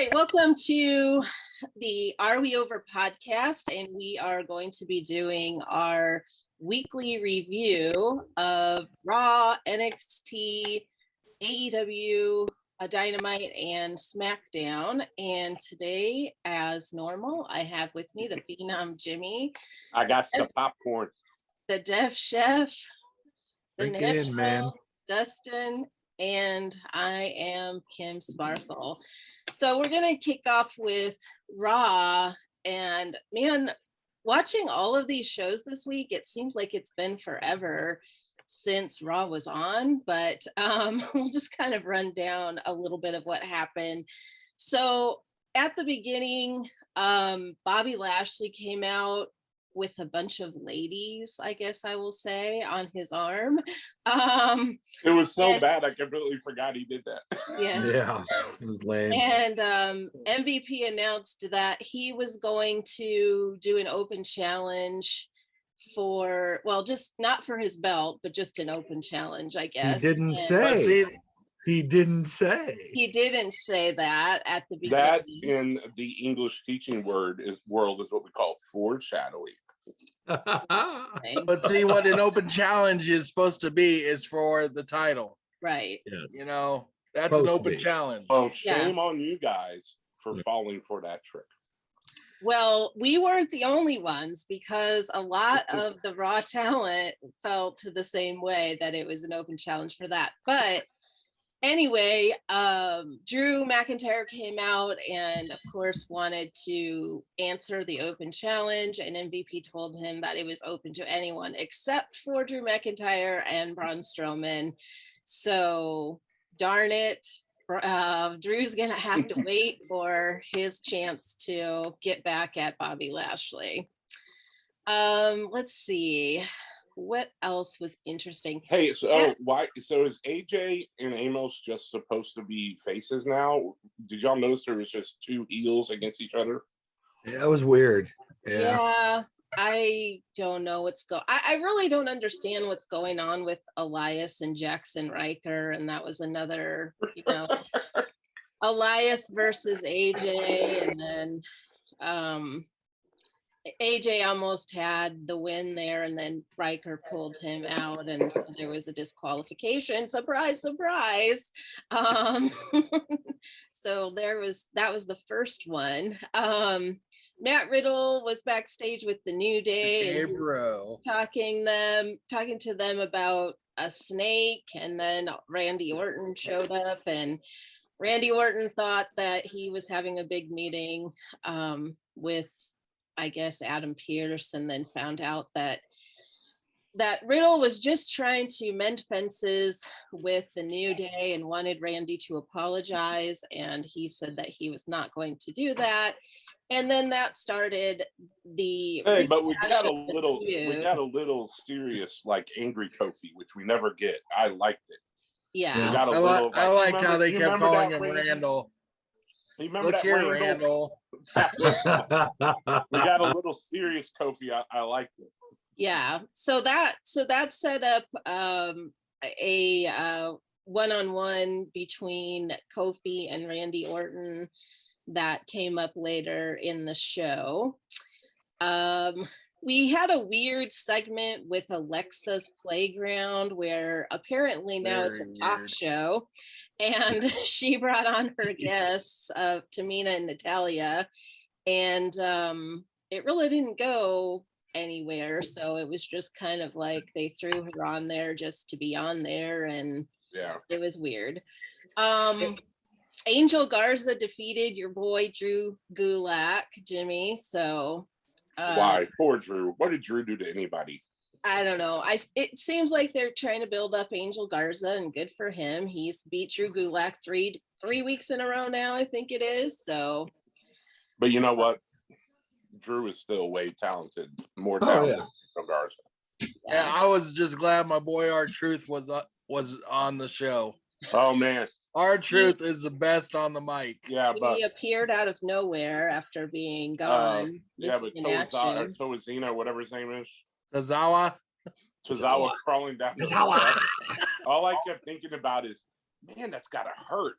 right, welcome to the Are We Over podcast, and we are going to be doing our weekly review of Raw, NXT, AEW, Dynamite, and Smackdown. And today, as normal, I have with me the Phenom Jimmy. I got some popcorn. The Deaf Chef, the Natural, man. Dustin, and I am Kim Sparkle. So we're going to kick off with Raw. And man, watching all of these shows this week, it seems like it's been forever since Raw was on, but we'll just kind of run down a little bit of what happened. So at the beginning, Bobby Lashley came out with a bunch of ladies, I guess I will say, on his arm. It was so bad, I completely forgot he did that. Yeah, it was lame. And MVP announced that he was going to do an open challenge for, well, just not for his belt, but just an open challenge, I guess. He didn't say. He didn't say. He didn't say that at the beginning. That in the English teaching world is what we call foreshadowing. But see, what an open challenge is supposed to be is for the title. Right. Yes. You know, that's an open challenge. Well, shame on you guys for falling for that trick. Well, we weren't the only ones, because a lot of the Raw talent felt the same way, that it was an open challenge for that. But anyway, Drew McIntyre came out and, of course, wanted to answer the open challenge, and MVP told him that it was open to anyone except for Drew McIntyre and Braun Strowman. So, darn it, Drew's going to have to wait for his chance to get back at Bobby Lashley. Let's see. What else was interesting? Hey, so why? So is AJ and Amos just supposed to be faces now? Did y'all notice there was just two heels against each other? Yeah, that was weird. Yeah, I don't know what's I really don't understand what's going on with Elias and Jackson Riker, and that was another, Elias versus AJ, and then AJ almost had the win there, and then Riker pulled him out, and so there was a disqualification. Surprise, surprise. So that was the first one. Matt Riddle was backstage with the New Day, and talking to them about a snake, and then Randy Orton showed up, and Randy Orton thought that he was having a big meeting with, I guess, Adam Pearce, and then found out that Riddle was just trying to mend fences with the New Day and wanted Randy to apologize, and he said that he was not going to do that. And then that started the but we got a little serious, like angry Kofi, which we never get. I liked it. Yeah. I liked how they kept calling him Randall. Remember Look that, here, Randall? We got a little serious Kofi. I liked it. Yeah. So that set up a one-on-one between Kofi and Randy Orton that came up later in the show. We had a weird segment with Alexa's Playground, where apparently now it's a talk show, and she brought on her guests, Tamina and Natalia, and it really didn't go anywhere. So it was just kind of like they threw her on there just to be on there, and it was weird. Angel Garza defeated your boy Drew Gulak, Jimmy. So why? Poor Drew. What did Drew do to anybody? I don't know. It seems like they're trying to build up Angel Garza, and good for him. He's beat Drew Gulak three weeks in a row now, I think it is. So, but you know what? Drew is still way talented, more talented than Garza. Yeah, I was just glad my boy R-Truth was on the show. Oh man, R-Truth is the best on the mic. Yeah, but he appeared out of nowhere after being gone. But Tozina, whatever his name is, Tozawa crawling down. Tozawa. All I kept thinking about is man, that's gotta hurt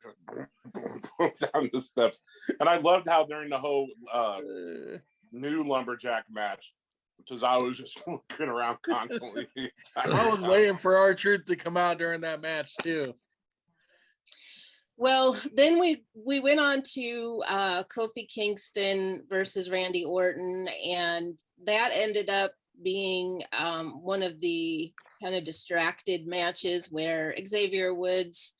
down the steps. And I loved how during the whole new lumberjack match, because I was just looking around constantly. I was waiting for R-Truth to come out during that match too. Well, then we went on to Kofi Kingston versus Randy Orton, and that ended up being one of the kind of distracted matches where Xavier Woods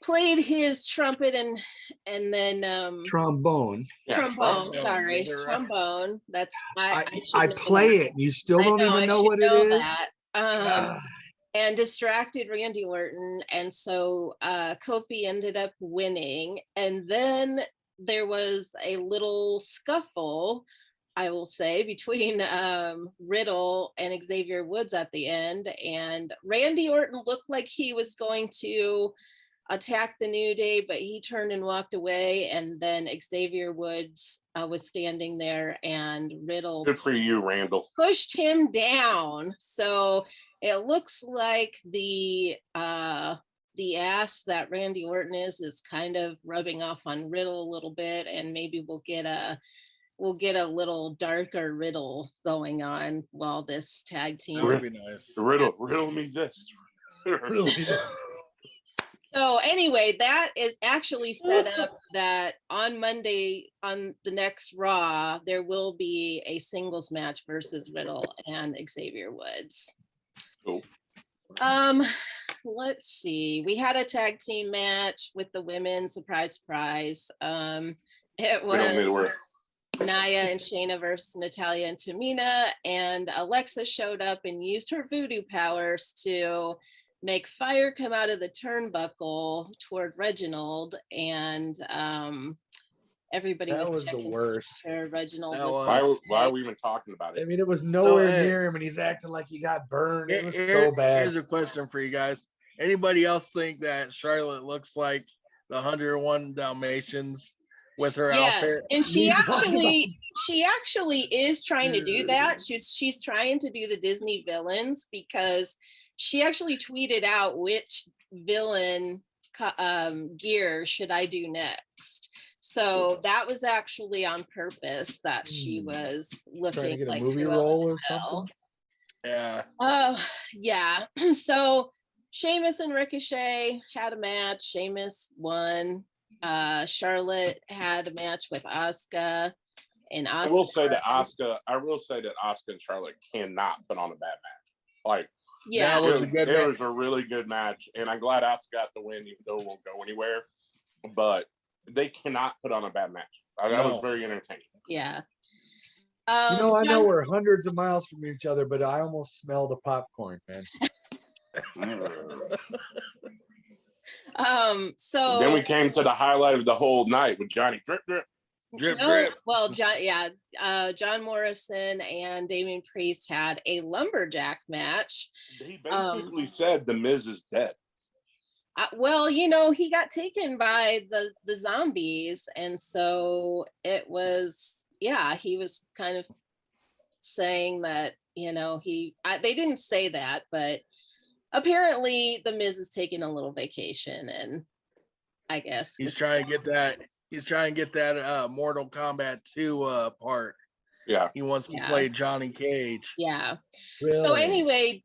played his trumpet and then Trombone. trombone. Yeah, Sorry, you're right. trombone. That's I I play it. And you still don't even know what it is. That. And distracted Randy Orton. And so Kofi ended up winning. And then there was a little scuffle, I will say, between Riddle and Xavier Woods at the end. And Randy Orton looked like he was going to attack the New Day, but he turned and walked away. And then Xavier Woods was standing there, and Riddle, good for you, Randall, pushed him down. So it looks like the ass that Randy Orton is kind of rubbing off on Riddle a little bit, and maybe we'll get a little darker Riddle going on while this tag team. That would be nice. Riddle me this. So anyway, that is actually set up that on Monday on the next Raw, there will be a singles match versus Riddle and Xavier Woods. Cool. Let's see. We had a tag team match with the women. Surprise, surprise. It was Nia and Shayna versus Natalya and Tamina, and Alexa showed up and used her voodoo powers to make fire come out of the turnbuckle toward Reginald, and everybody That was was the worst. Reginald. Why are we even talking about it? I mean, it was nowhere near him, and he's acting like he got burned. It was so bad. Here's a question for you guys. Anybody else think that Charlotte looks like the 101 Dalmatians with her outfit? And she actually is trying to do that. She's trying to do the Disney villains, because she actually tweeted out which villain gear should I do next. So that was actually on purpose, that she was looking trying to get like a movie role or something. Yeah. Yeah. So Sheamus and Ricochet had a match. Sheamus won. Charlotte had a match with Asuka, and Asuka. I will say that Asuka and Charlotte cannot put on a bad match. Like, yeah, it was a really good match, and I'm glad Asuka got the win, even though it won't go anywhere. But they cannot put on a bad match. That was very entertaining. Yeah. I know we're hundreds of miles from each other, but I almost smell the popcorn, man. So then we came to the highlight of the whole night with Johnny Drip. Well, John Morrison and Damian Priest had a lumberjack match. He basically said the Miz is dead. Well, he got taken by the zombies, and so it was, he was kind of saying that, they didn't say that, but apparently the Miz is taking a little vacation, and I guess he's trying to get that. He's trying to get that Mortal Kombat 2 part. Yeah, he wants to play Johnny Cage. Yeah. Really? So anyway,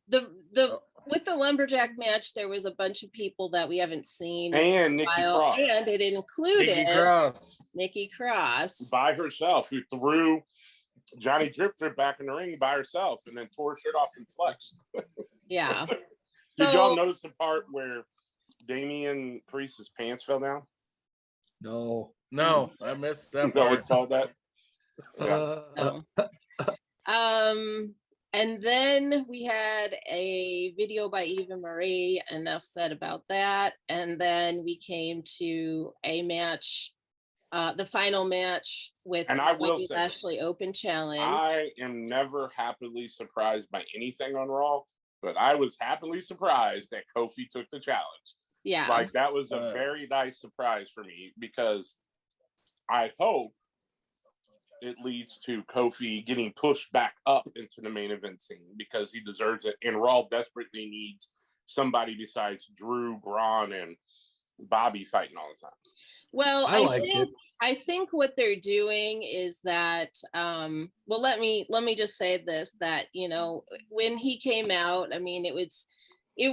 with the lumberjack match, there was a bunch of people that we haven't seen, and Nikki Cross, and it included Nikki Cross by herself, who threw Johnny Drip back in the ring by herself, and then tore her shirt off and flexed. Yeah. Did y'all notice the part where Damian Priest's pants fell down? No, I missed that. You know what called that? And then we had a video by Eva Marie. Enough said about that. And then we came to a match, the final match with the Lashley Open Challenge. I am never happily surprised by anything on Raw, but I was happily surprised that Kofi took the challenge. Yeah. Like, that was a very nice surprise for me, because I hope it leads to Kofi getting pushed back up into the main event scene, because he deserves it. And Raw desperately needs somebody besides Drew, Braun, and Bobby fighting all the time. Well, I liked it. I think what they're doing is that well, let me just say this, that, you know, when he came out, I mean, it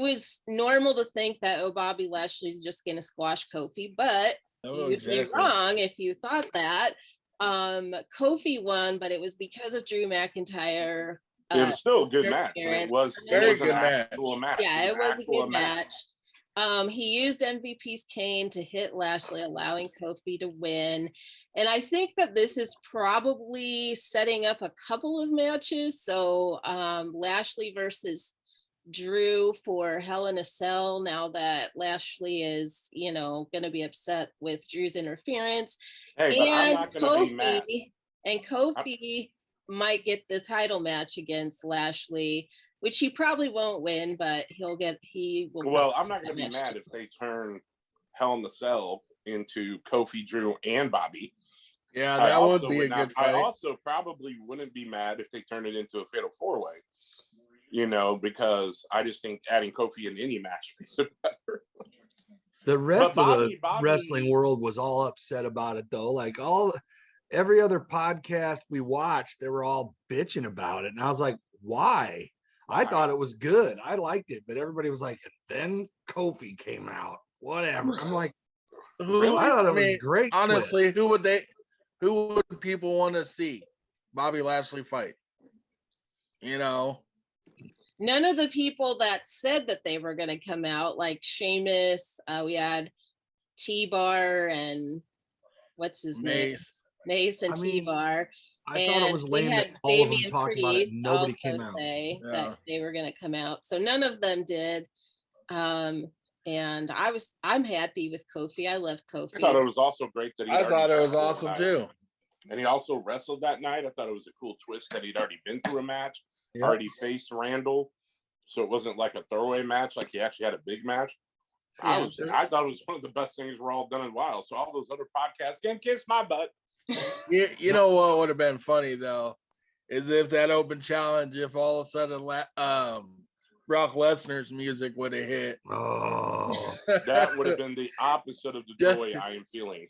was normal to think that, oh, Bobby Lashley's just gonna squash Kofi, but you'd be wrong if you thought that. Kofi won, but it was because of Drew McIntyre. It was still a good match. It was an actual match. Yeah, it was a good match. He used MVP's cane to hit Lashley, allowing Kofi to win. And I think that this is probably setting up a couple of matches. So Lashley versus Drew for Hell in a Cell, now that Lashley is, you know, going to be upset with Drew's interference. Hey, but I'm not going to be mad. And Kofi might get the title match against Lashley, which he probably won't win, but he will. Well, I'm not going to be mad if they turn Hell in the Cell into Kofi, Drew, and Bobby. Yeah, that would be a good fight. I also probably wouldn't be mad if they turn it into a fatal 4-way. You know, because I just think adding Kofi in any match makes it better. The rest of the wrestling world was all upset about it, though. Like every other podcast we watched, they were all bitching about it, and I was like, "Why?" I thought it was good. I liked it, but everybody was like, "Then Kofi came out." Whatever. I'm like, really? I thought it was great. Honestly, who would people want to see Bobby Lashley fight? You know. None of the people that said that they were going to come out, like Sheamus, we had T-Bar and what's his name? Mace and T-Bar. I thought it was lame that all of them talked about it and nobody came out. That they were going to come out. So none of them did. And I'm happy with Kofi. I love Kofi. I thought it was also great that I thought it was awesome too. And he also wrestled that night. I thought it was a cool twist that he'd already been through a match, already faced Randall. So it wasn't like a throwaway match, like he actually had a big match. I thought it was one of the best things we're all done in a while. So all those other podcasts can kiss my butt. You know what would have been funny though, is if that open challenge, if all of a sudden Brock Lesnar's music would have hit. Oh, that would have been the opposite of the joy I am feeling.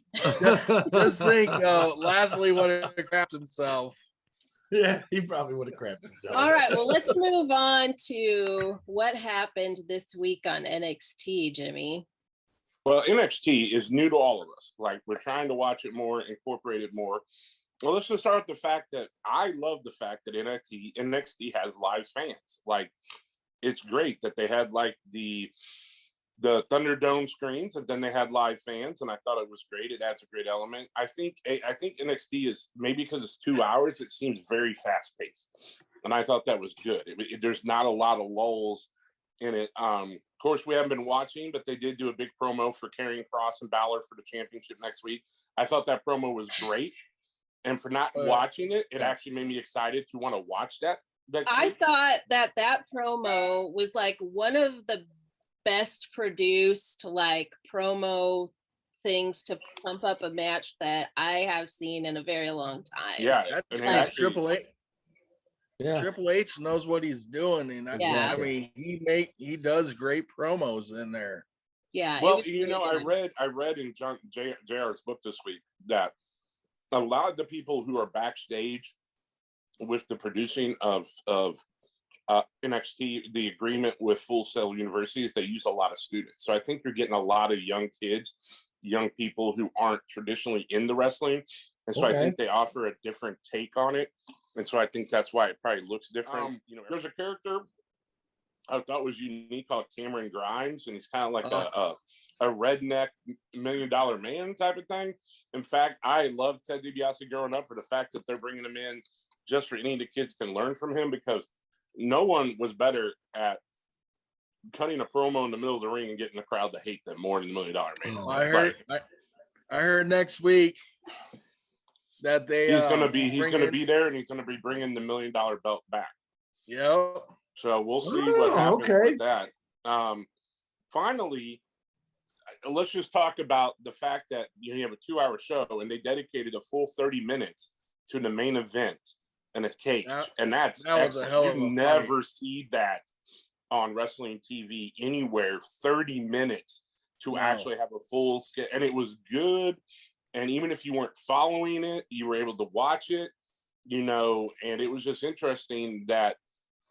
Just think, Lashley would have crapped himself. Yeah, he probably would have crapped himself. All right, well, let's move on to what happened this week on NXT, Jimmy. Well, NXT is new to all of us. Like, we're trying to watch it more, incorporate it more. Well, let's just start with the fact that I love the fact that NXT has live fans. Like, it's great that they had like the Thunderdome screens, and then they had live fans, and I thought it was great. It adds a great element. I think NXT is, maybe because it's 2 hours, it seems very fast paced, and I thought that was good. There's not a lot of lulls in it. Of course, we haven't been watching, but they did do a big promo for Karrion Kross and Balor for the championship next week. I thought that promo was great, and for not watching it, it actually made me excited to want to watch that. I thought that promo was like one of the best produced like promo things to pump up a match that I have seen in a very long time. Yeah, that's like Triple H. Yeah, Triple H knows what he's doing, and I mean he does great promos in there. Yeah. Well, you know, I read in JR's book this week that a lot of the people who are backstage with the producing of NXT, the agreement with Full Sail Universities, they use a lot of students. So I think you're getting a lot of young kids, young people who aren't traditionally in the wrestling. And so I think they offer a different take on it. And so I think that's why it probably looks different. You know, there's a character I thought was unique called Cameron Grimes, and he's kind of like a redneck $1 million man type of thing. In fact, I loved Ted DiBiase growing up for the fact that they're bringing him in just for any of the kids can learn from him, because no one was better at cutting a promo in the middle of the ring and getting the crowd to hate them more than the $1 Million Man. I heard next week that he's gonna be there, and he's gonna be bringing the $1 Million belt back. Yep. So we'll see what happens with that. Finally, let's just talk about the fact that you have a 2-hour show and they dedicated a full 30 minutes to the main event in a cage, and that's excellent. You never see that on wrestling TV anywhere. 30 minutes to actually have a full skit, and it was good. And even if you weren't following it, you were able to watch it, you know, and it was just interesting that,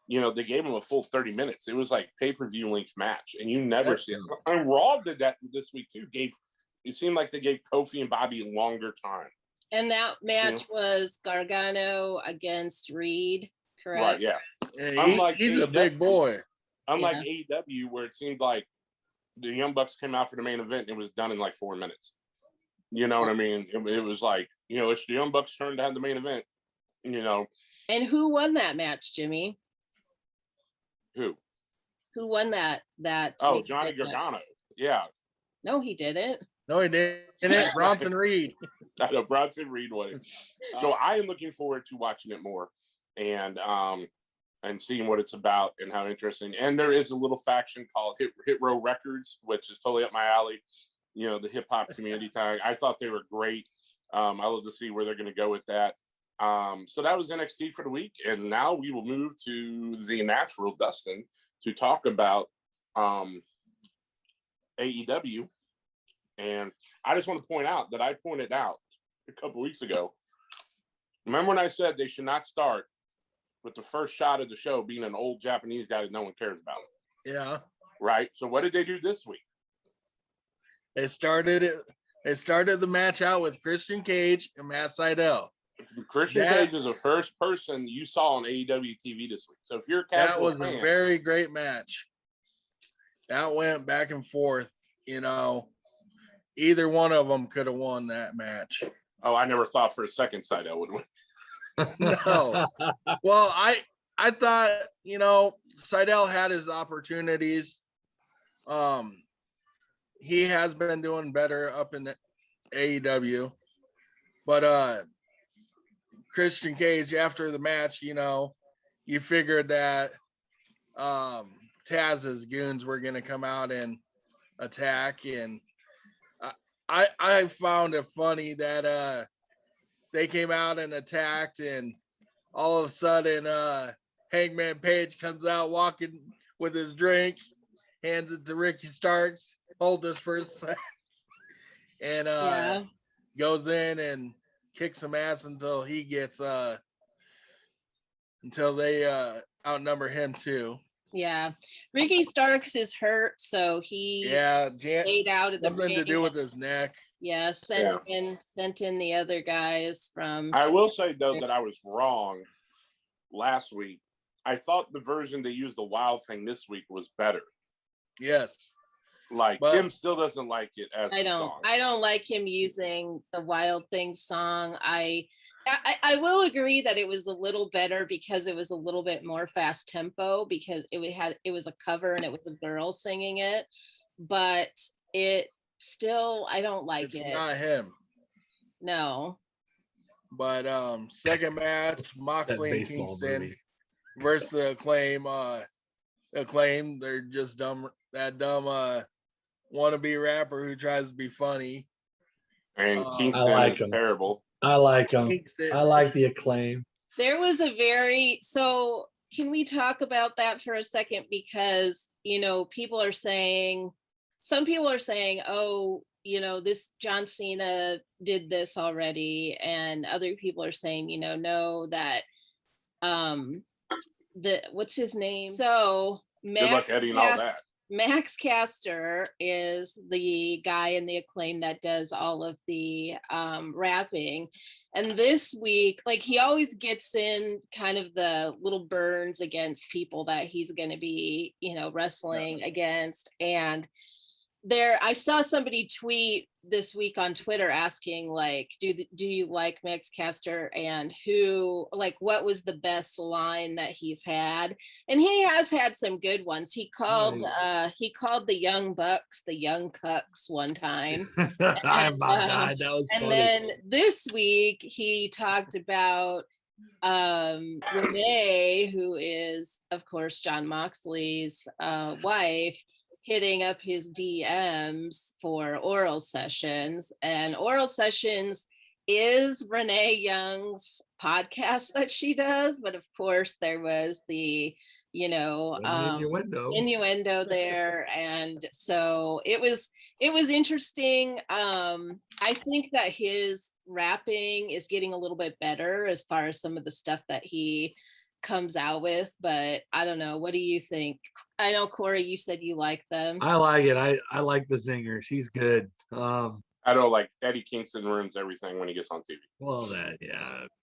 you know, they gave him a full 30 minutes. It was like pay-per-view length match, and you never see it. And Raw did that this week too. It seemed like they gave Kofi and Bobby longer time. And that match was Gargano against Reed, correct? Right, yeah. He's a big boy. Unlike AEW, where it seemed like the Young Bucks came out for the main event and it was done in like 4 minutes. You know what I mean? It was like, you know, it's the Young Bucks' turn to have the main event, you know. And who won that match, Jimmy? Who won that? Oh, Johnny Gargano. Yeah. No, he didn't. No, he didn't. Bronson Reed. I know Bronson Reed won it. So I am looking forward to watching it more and seeing what it's about and how interesting. And there is a little faction called Hit Row Records, which is totally up my alley. You know, the hip hop community tag. I thought they were great. I love to see where they're going to go with that. So that was NXT for the week, and now we will move to the natural Dustin to talk about AEW. And I just want to point out that I pointed out a couple weeks ago. Remember when I said they should not start with the first shot of the show being an old Japanese guy that no one cares about? Yeah. Right. So what did they do this week? They started the match out with Christian Cage and Matt Sydal. Christian Cage is the first person you saw on AEW TV this week. So if you're a casual that was fan, a very great match. That went back and forth, you know. Either one of them could have won that match. Oh, I never thought for a second Sydal would win. No. Well, I thought, you know, Sydal had his opportunities. He has been doing better up in the AEW. But Christian Cage, after the match, you know, you figured that Taz's goons were going to come out and attack. And I found it funny that they came out and attacked, and all of a sudden Hangman Page comes out walking with his drink, hands it to Ricky Starks, hold this for a sec, and goes in and kicks some ass until he gets until they outnumber him too. Yeah, Ricky Starks is hurt, so he stayed out of the ring. Something to do with his neck. Yeah, sent in the other guys from. I will say though that I was wrong last week. I thought the version they used the Wild Thing this week was better. Yes. Like Kim still doesn't like it as a song. I don't like him using the Wild Thing song. I will agree that it was a little better because it was a little bit more fast tempo because it was a cover and it was a girl singing it, but it still I don't like it. It's not him. No. But second match, Moxley and Kingston versus Acclaim. Acclaim, they're just dumb. That dumb wannabe rapper who tries to be funny. And Kingston is terrible. I like him. I like the Acclaim. There was so can we talk about that for a second? Because, you know, some people are saying, oh, you know, this John Cena did this already. And other people are saying, you know, no, that what's his name? So good luck editing all that. Max Caster is the guy in the Acclaim that does all of the rapping. And this week, like he always gets in kind of the little burns against people that he's going to be, you know, wrestling against. And I saw somebody tweet this week on Twitter asking, like, do you like Max Caster and what was the best line that he's had? And he has had some good ones. He called the Young Bucks the Young Cucks one time. My God, that was funny. And then this week he talked about Renee, who is of course John Moxley's wife, hitting up his DMs for oral sessions. And oral sessions is Renee Young's podcast that she does. But of course, there was the innuendo there. And so it was interesting. I think that his rapping is getting a little bit better as far as some of the stuff that he comes out with, but I don't know. What do you think? I know, Corey, you said you like them. I like it. I like the zinger. She's good. I don't like Eddie Kingston ruins everything when he gets on TV. Well,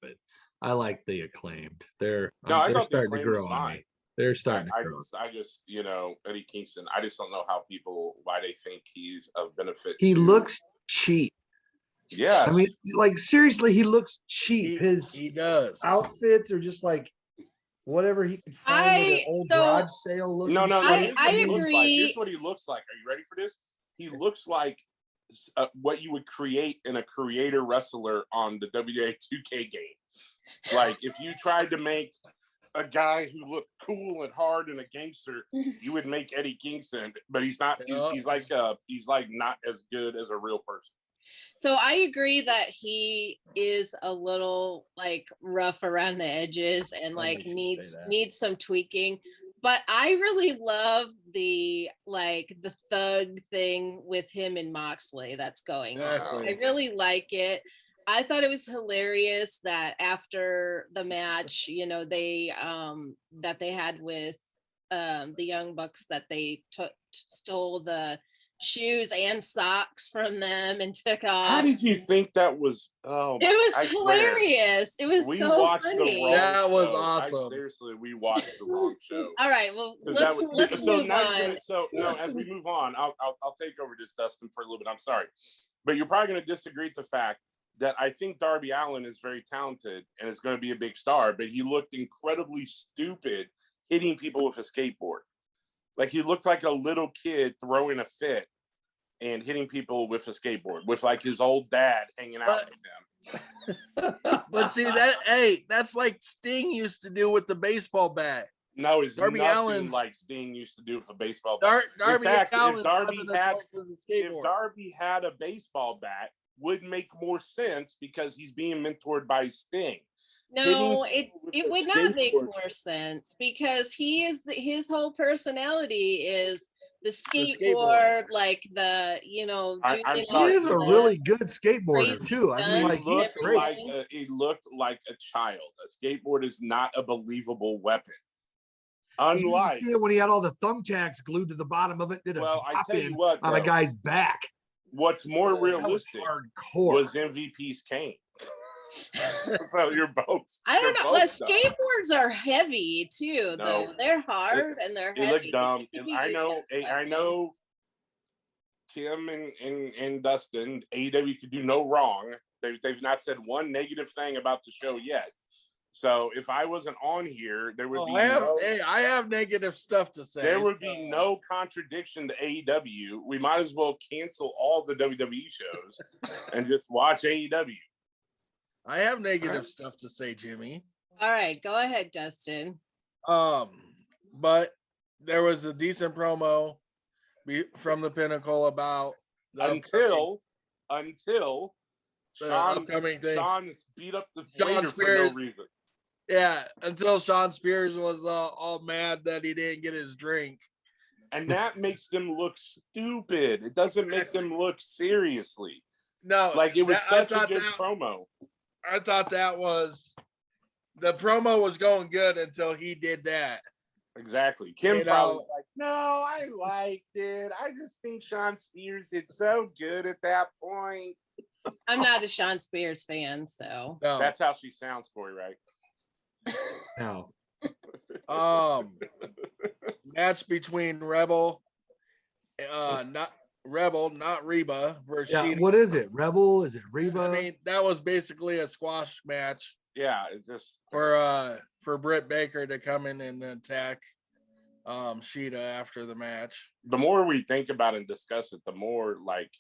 but I like the Acclaimed. They're starting to grow on me. They're starting to grow. I just, Eddie Kingston, I just don't know why they think he's a benefit. He looks cheap. Yeah. I mean, like, seriously, he looks cheap. He does. Outfits are just like whatever he could find with an old garage sale look. No. I agree. Here's what he looks like. Are you ready for this? He looks like what you would create in a creator wrestler on the WA 2K game. Like, if you tried to make a guy who looked cool and hard and a gangster, you would make Eddie Kingston, but he's not. He's like not as good as a real person. So I agree that he is a little like rough around the edges and like needs some tweaking. But I really love the thug thing with him and Moxley that's going on. I really like it. I thought it was hilarious that after the match, they that they had with the Young Bucks, that they stole the shoes and socks from them and took off. How did you think that was? Oh, it was hilarious. It was so funny. That was awesome. Seriously, we watched the wrong show. All right, well, let's move on. As we move on, I'll take over this, Dustin, for a little bit. I'm sorry, but you're probably going to disagree with the fact that I think Darby Allin is very talented and is going to be a big star, but he looked incredibly stupid hitting people with a skateboard. Like, he looked like a little kid throwing a fit and hitting people with a skateboard, with like his old dad hanging out with him. But see, that's like Sting used to do with the baseball bat. No, it's Darby Allin like Sting used to do with a baseball bat. If Darby had a baseball bat, would make more sense because he's being mentored by Sting. No, it would not make more sense because his whole personality is the skateboard, like he is a really good skateboarder too. I mean, like, he looked like a child. A skateboard is not a believable weapon. Unlike when he had all the thumbtacks glued to the bottom of it, I tell you what, on a guy's back. What's more realistic was MVP's cane. So you're both. I don't know. Well, skateboards are heavy too, though. They're hard and they're heavy. They look dumb. And I know Kim and Dustin, AEW could do no wrong. They've not said one negative thing about the show yet. So if I wasn't on here, there would be I have negative stuff to say. There would be no contradiction to AEW. We might as well cancel all the WWE shows and just watch AEW. I have negative stuff to say, Jimmy. All right, go ahead, Dustin. But there was a decent promo from the Pinnacle about until the upcoming thing. Sean beat up the Shawn Spears for no reason. Yeah, until Shawn Spears was all mad that he didn't get his drink. And that makes them look stupid. It doesn't make them look seriously. No. Like, it was such a good promo. I thought the promo was going good until he did that. Exactly. Kim probably was like, no, I liked it. I just think Shawn Spears did so good at that point. I'm not a Shawn Spears fan, so. No. That's how she sounds, Corey, right? No. Match between Rebel, not Reba versus Sheeta. What is it? Rebel? Is it Reba? I mean, that was basically a squash match. Yeah, it just for Britt Baker to come in and attack Sheeta after the match. The more we think about and discuss it, the more like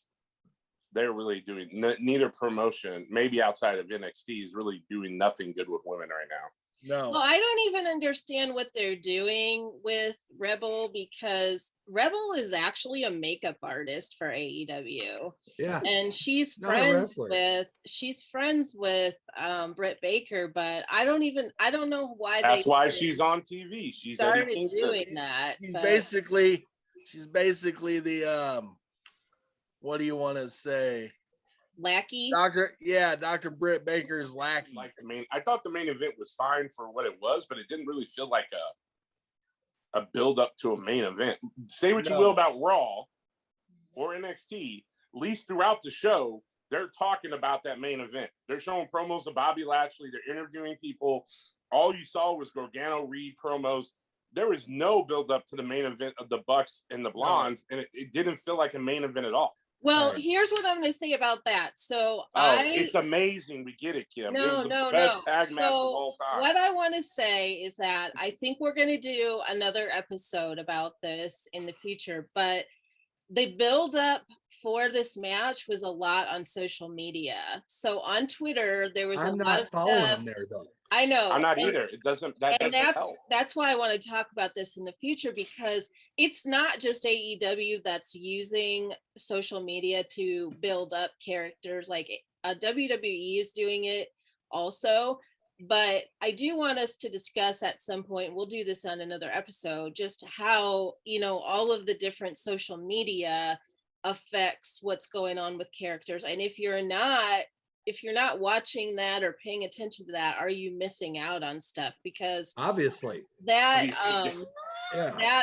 they're really doing neither promotion, maybe outside of NXT, is really doing nothing good with women right now. No. Well, I don't even understand what they're doing with Rebel, because Rebel is actually a makeup artist for AEW. Yeah. And she's Not a friends wrestler. with Britt Baker, but I don't know why That's they why she's on TV. She's Eddie started Kingston. doing that. She's but- basically the what do you want to say? Lackey. Dr. Britt Baker's lackey. Like I thought the main event was fine for what it was, but it didn't really feel like a build up to a main event. Say what you will about Raw or NXT, at least throughout the show, they're talking about that main event. They're showing promos of Bobby Lashley. They're interviewing people. All you saw was Gargano Reed promos. There was no build up to the main event of the Bucks and the Blondes, and it didn't feel like a main event at all. Well, here's what I'm going to say about that. So it's amazing. We get it, Kim. No, it was the best tag match of so all time. what I want to say is that I think we're going to do another episode about this in the future, but the build up for this match was a lot on social media. So on Twitter, there was a lot of following stuff. them there though. I know. I'm not either. It doesn't. That's why I want to talk about this in the future, because it's not just AEW that's using social media to build up characters. Like WWE is doing it also. But I do want us to discuss at some point, we'll do this on another episode, just how, all of the different social media affects what's going on with characters. And if you're not watching that or paying attention to that, are you missing out on stuff? Because obviously that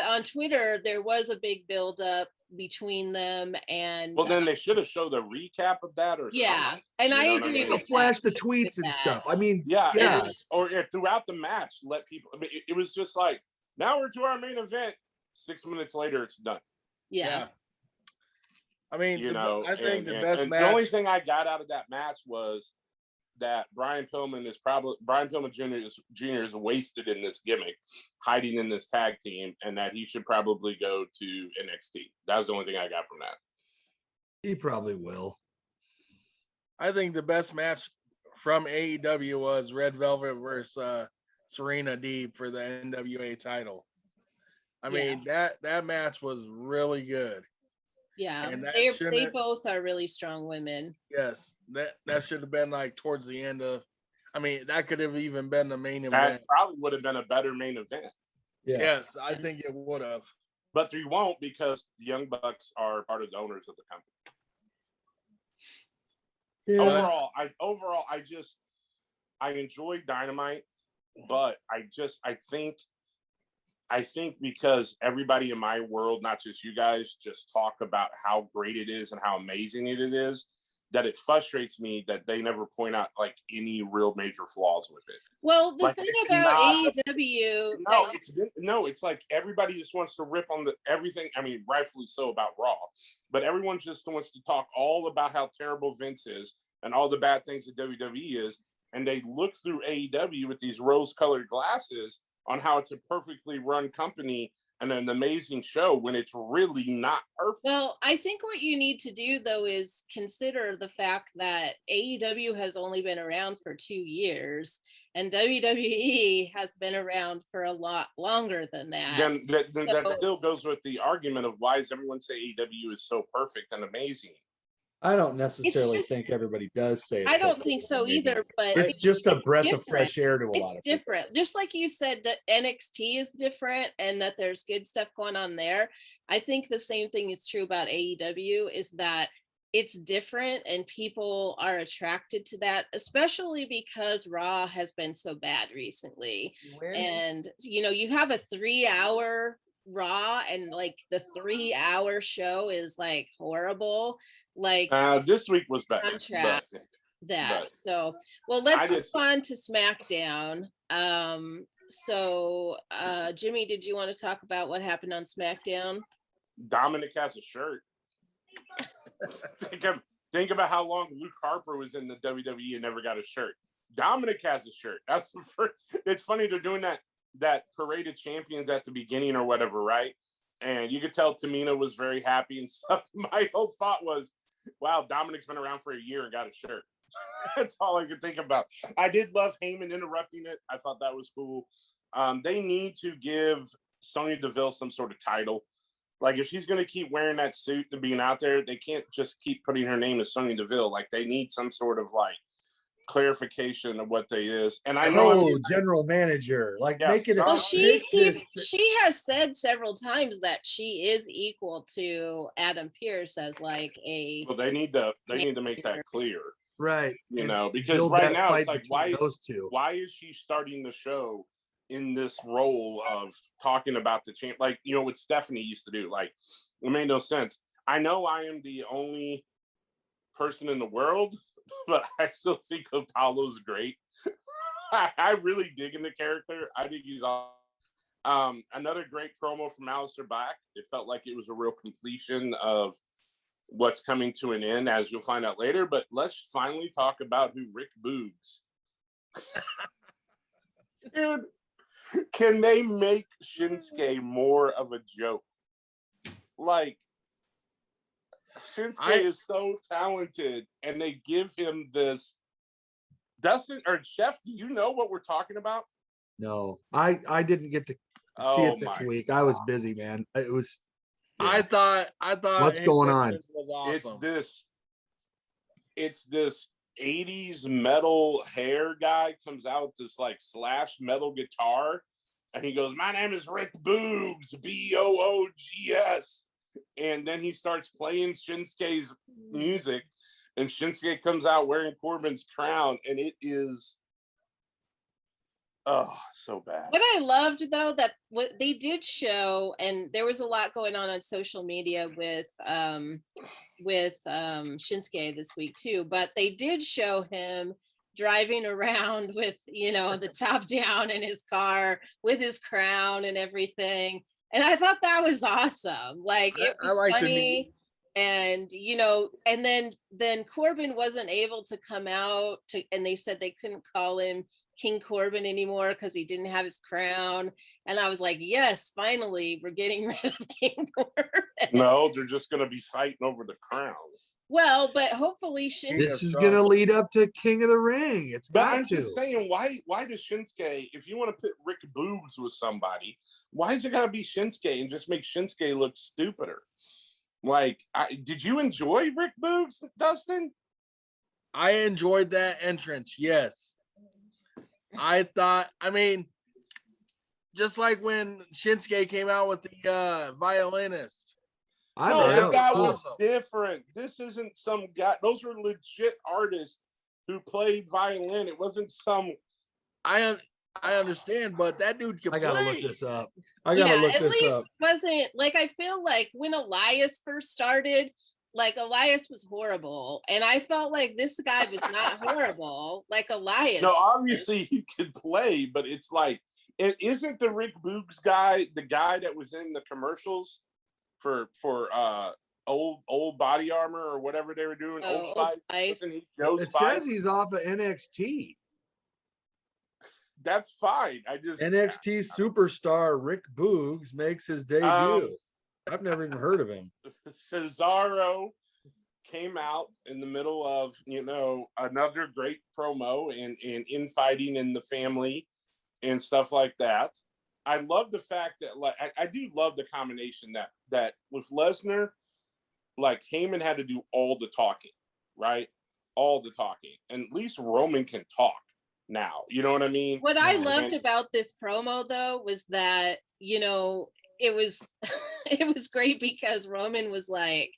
on Twitter, there was a big buildup between them, and then they should have showed a recap of that, or something. And I agree with flash the tweets and stuff. I mean, or throughout the match, let people. I mean, it was just like, now we're to our main event. 6 minutes later, it's done. Yeah. I mean, I think the best match. The only thing I got out of that match was that Brian Pillman Jr. is wasted in this gimmick, hiding in this tag team, and that he should probably go to NXT. That was the only thing I got from that. He probably will. I think the best match from AEW was Red Velvet versus Serena Deeb for the NWA title. I mean, that match was really good. Yeah, they both are really strong women. Yes, that should have been like towards the end of. I mean, that could have even been the main event. That probably would have been a better main event. Yeah. Yes, I think it would have. But they won't, because the Young Bucks are part of the owners of the company. Yeah. Overall, I enjoyed Dynamite, but I think because everybody in my world, not just you guys, just talk about how great it is and how amazing it is, that it frustrates me that they never point out like any real major flaws with it. Well, the thing about AEW, it's like everybody just wants to rip on everything. I mean, rightfully so, about Raw, but everyone just wants to talk all about how terrible Vince is and all the bad things that WWE is, and they look through AEW with these rose-colored glasses on how it's a perfectly run company and an amazing show when it's really not perfect. Well, I think what you need to do, though, is consider the fact that AEW has only been around for 2 years and WWE has been around for a lot longer than that. Then that still goes with the argument of why does everyone say AEW is so perfect and amazing? I don't necessarily think everybody does say it. I don't think so either, but it's just a breath of fresh air to a lot of people. It's different. Just like you said that NXT is different and that there's good stuff going on there. I think the same thing is true about AEW, is that it's different and people are attracted to that, especially because Raw has been so bad recently. And, you have a 3-hour Raw and like the 3-hour show is like horrible. Like this week was better. Contrast that. So, well, let's move on to SmackDown. So Jimmy, did you want to talk about what happened on SmackDown? Dominic has a shirt. Think about how long Luke Harper was in the WWE and never got a shirt. Dominic has a shirt. That's the first. It's funny they're doing that parade of champions at the beginning or whatever, right? And you could tell Tamina was very happy and stuff. My whole thought was, wow, Dominic's been around for a year and got a shirt. That's all I could think about. I did love Heyman interrupting it. I thought that was cool. They need to give Sonya Deville some sort of title. Like, if she's going to keep wearing that suit and being out there, they can't just keep putting her name as Sonya Deville. Like, they need some sort of, like, clarification of what they is. And I know general manager, like, yeah, make it. Well, she has said several times that she is equal to Adam Pearce as like a. Well, they need to make that clear, right? You know, because right now it's like, why is she starting the show in this role of talking about the champ? Like, you know, what Stephanie used to do. Like, it made no sense. I know I am the only person in the world, but I still think Apollo's great. I really dig in the character. I think he's awesome. Another great promo from Aleister Black. It felt like it was a real completion of what's coming to an end, as you'll find out later. But let's finally talk about who Rick Boogs. Dude, can they make Shinsuke more of a joke? Like, Shinsuke is so talented, and they give him this. Dustin or Chef, do you know what we're talking about? No, I didn't get to see it this week. God. I was busy, man. It was. Yeah. I thought. What's going on? Was awesome. It's this 80s metal hair guy comes out with this like slash metal guitar, and he goes, "My name is Rick Boogs, Boogs," and then he starts playing Shinsuke's music, and Shinsuke comes out wearing Corbin's crown, and it is so bad. What I loved, though, that what they did show, and there was a lot going on social media with Shinsuke this week too, but they did show him driving around with, you know, the top down in his car with his crown and everything. And I thought that was awesome. Like, it was funny. And, you know, and then Corbin wasn't able to come out and they said they couldn't call him King Corbin anymore because he didn't have his crown. And I was like, yes, finally, we're getting rid of King Corbin. No, they're just going to be fighting over the crown. Well, but hopefully Shinsuke. This is going to lead up to King of the Ring. It's got to. I'm just saying, why does Shinsuke, if you want to put Rick Boogs with somebody, why is it got to be Shinsuke and just make Shinsuke look stupider? Like, did you enjoy Rick Boogs, Dustin? I enjoyed that entrance, yes. I thought, I mean, just like when Shinsuke came out with the violinist. That was different. This isn't some guy. Those were legit artists who played violin. It wasn't some. I understand, but that dude can play. I gotta look this up. At least it wasn't like, I feel like when Elias first started, like, Elias was horrible, and I felt like this guy was not horrible like Elias. No, obviously he could play, but it's like, it isn't the Rick Boogs guy the guy that was in the commercials for old body armor or whatever they were doing? Old Spice. It says he's off of NXT. That's fine. I just NXT superstar Rick Boogs makes his debut. I've never even heard of him. Cesaro came out in the middle of, you know, another great promo and infighting in the family and stuff like that. I love the fact that, like, I do love the combination that with Lesnar, like, Heyman had to do all the talking, right? All the talking. And at least Roman can talk now. You know what I mean? What I loved about this promo, though, was that, you know, it was it was great because Roman was like,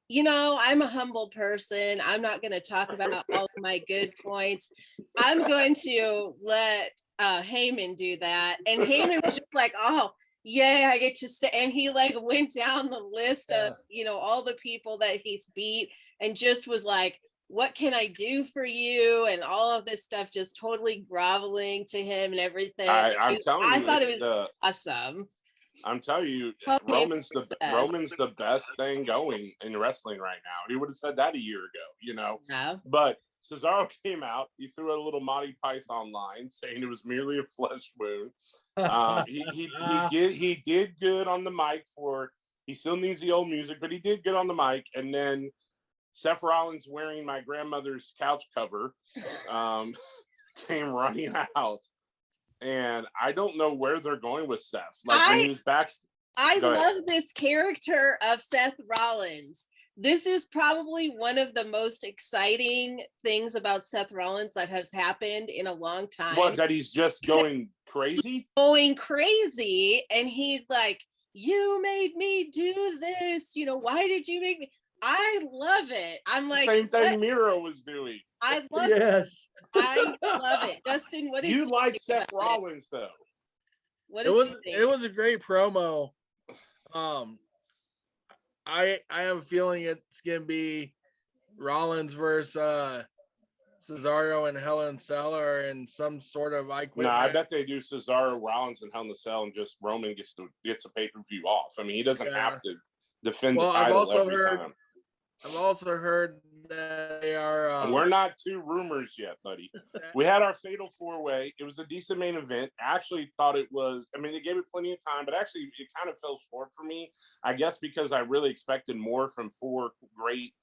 you know, I'm a humble person. I'm not going to talk about all of my good points. I'm going to let Heyman do that. And Heyman was just like, oh, yeah, I get to say. And he like went down the list of, you know, all the people that he's beat and just was like, what can I do for you? And all of this stuff, just totally groveling to him and everything. I thought it was awesome. I'm telling you, Roman's the best thing going in wrestling right now. He would have said that a year ago, you know. No. But Cesaro came out. He threw a little Monty Python line saying it was merely a flesh wound. He did good on the mic. He still needs the old music, but he did good on the mic. And then Seth Rollins wearing my grandmother's couch cover came running out. And I don't know where they're going with Seth. Like when he was back. I love this character of Seth Rollins. This is probably one of the most exciting things about Seth Rollins that has happened in a long time. What, that he's just going crazy? Going crazy. And he's like, you made me do this. You know, why did you make me? I love it. I'm like, same thing Miro was doing. I love yes. I love it. Dustin, what did you like think Seth Rollins though? What did you think? It was a great promo. I have a feeling it's gonna be Rollins versus Cesaro and Hell in a Cell, or in some sort of I Quit. No, I bet they do Cesaro, Rollins, and Hell in a Cell, and just Roman gets a pay-per-view off. I mean, he doesn't have to defend the title every time. I've also heard that they are. We're not two rumors yet, buddy. We had our Fatal 4-Way. It was a decent main event. I actually thought it was. I mean, they gave it plenty of time, but actually, it kind of fell short for me. I guess because I really expected more from four great,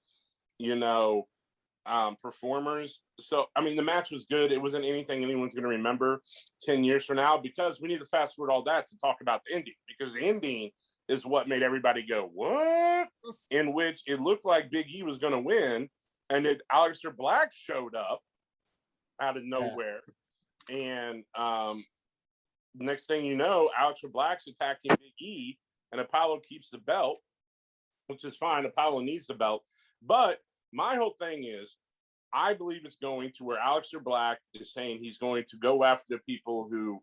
performers. So, I mean, the match was good. It wasn't anything anyone's going to remember 10 years from now, because we need to fast forward all that to talk about the ending, because the ending is what made everybody go, what? In which it looked like Big E was going to win, and then Aleister Black showed up out of nowhere. Yeah. And next thing you know, Aleister Black's attacking Big E, and Apollo keeps the belt, which is fine. Apollo needs the belt. But my whole thing is, I believe it's going to where Aleister Black is saying he's going to go after the people who,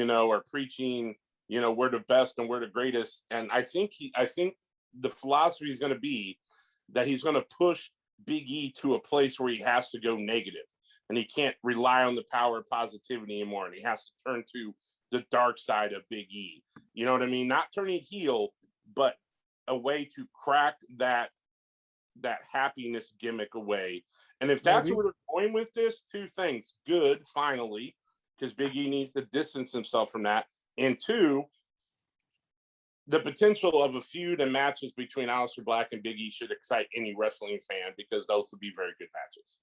are preaching, we're the best and we're the greatest. And I think the philosophy is going to be that he's going to push Big E to a place where he has to go negative, and he can't rely on the power of positivity anymore. And he has to turn to the dark side of Big E. You know what I mean? Not turning heel, but a way to crack that happiness gimmick away. And if that's where they're going with this, two things. Good, finally, because Big E needs to distance himself from that. And two, the potential of a feud and matches between Aleister Black and Big E should excite any wrestling fan, because those would be very good matches.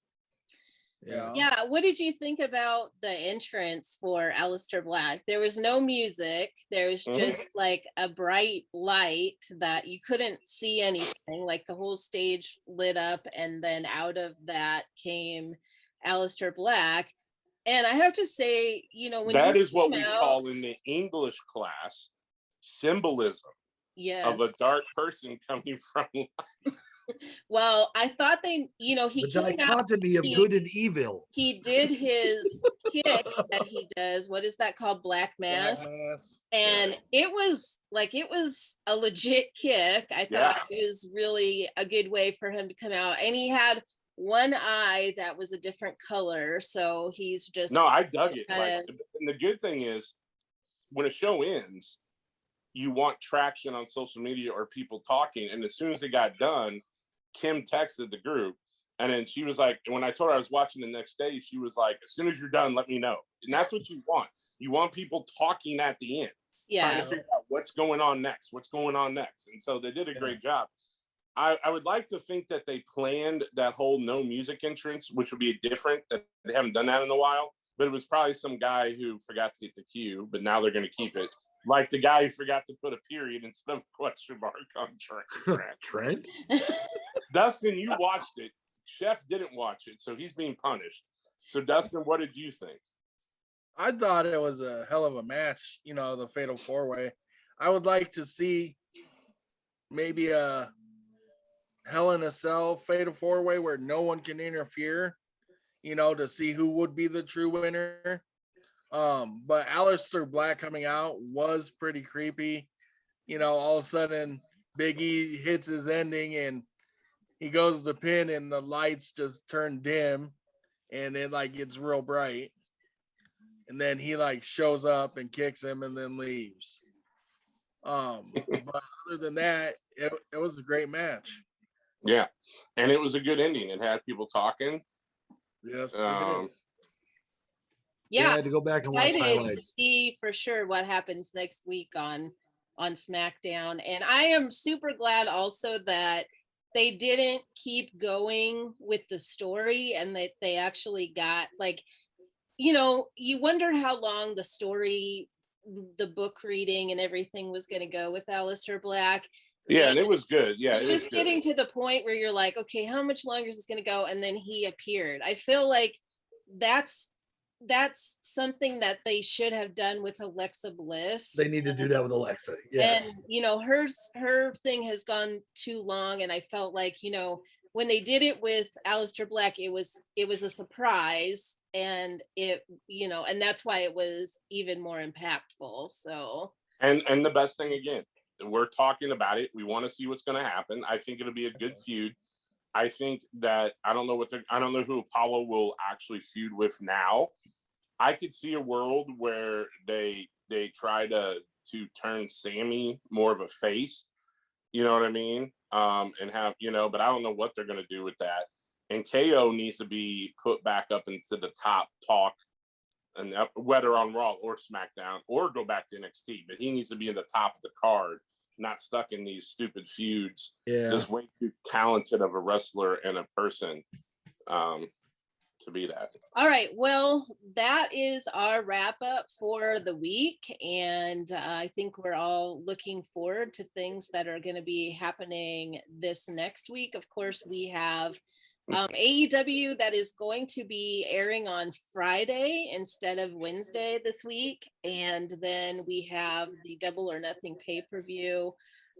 Yeah. What did you think about the entrance for Aleister Black? There was no music. There was just like a bright light that you couldn't see anything. Like the whole stage lit up, and then out of that came Aleister Black. And I have to say, when that is what we call in the English class symbolism of a dark person coming from light. Well, I thought he the dichotomy of good and evil. He did his kick that he does. What is that called? Black Mass. And it was a legit kick. I thought it was really a good way for him to come out. And he had one eye that was a different color, so he's just I dug it. And the good thing is, when a show ends, you want traction on social media or people talking. And as soon as it got done, Kim texted the group, and then she was like, when I told her I was watching the next day, she was like, as soon as you're done, let me know. And that's what you want. You want people talking at the end, trying to figure out what's going on next. And so they did a great job. I would like to think that they planned that whole no music entrance, which would be different. That they haven't done that in a while, but it was probably some guy who forgot to hit the cue, but now they're going to keep it. Like the guy who forgot to put a period instead of question mark on Trent. Dustin, you watched it. Chef didn't watch it, so he's being punished. So Dustin, what did you think? I thought it was a hell of a match, the Fatal 4-Way. I would like to see maybe a Hell in a Cell Fatal 4-Way where no one can interfere, to see who would be the true winner. But Aleister Black coming out was pretty creepy. All of a sudden Big E hits his ending and he goes to pin, and the lights just turn dim, and it gets real bright. And then he shows up and kicks him and then leaves. But other than that, it was a great match. Yeah, and it was a good ending. It had people talking. Yes. I had to go back and watch highlights to see for sure what happens next week on Smackdown. And I am super glad also that they didn't keep going with the story, and that they actually got like, you wonder how long the story, the book reading and everything was going to go with Aleister Black. Yeah, and it was good. Yeah, it was just getting to the point where you're like, okay, how much longer is this going to go? And then he appeared. I feel like that's something that they should have done with Alexa Bliss. They need to do that with Alexa. Yes. And her thing has gone too long, and I felt like, when they did it with Aleister Black, it was a surprise, and and that's why it was even more impactful. So and the best thing, again, we're talking about it. We want to see what's going to happen. I think it'll be a good feud. I think that I don't know who Apollo will actually feud with now. I could see a world where they try to turn Sammy more of a face. You know what I mean? And have, but I don't know what they're going to do with that. And KO needs to be put back up into the top talk, and whether on Raw or SmackDown or go back to NXT, but he needs to be in the top of the card, not stuck in these stupid feuds. Yeah. Just way too talented of a wrestler and a person to be that. All right. Well, that is our wrap up for the week. And I think we're all looking forward to things that are going to be happening this next week. Of course, we have AEW that is going to be airing on Friday instead of Wednesday this week. And then we have the Double or Nothing pay-per-view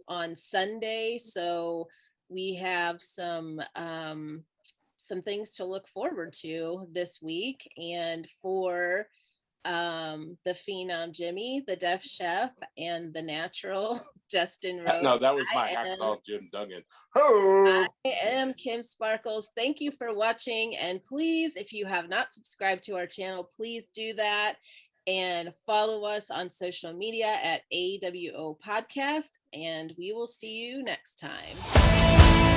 on Sunday. So we have some things to look forward to this week. And for the Phenom Jimmy, the Deaf Chef, and the Natural Dustin Rhodes. No, that was my Hacksaw Jim Duggan. Oh. I am Kim Sparkles. Thank you for watching. And please, if you have not subscribed to our channel, please do that. And follow us on social media at AWO Podcast. And we will see you next time.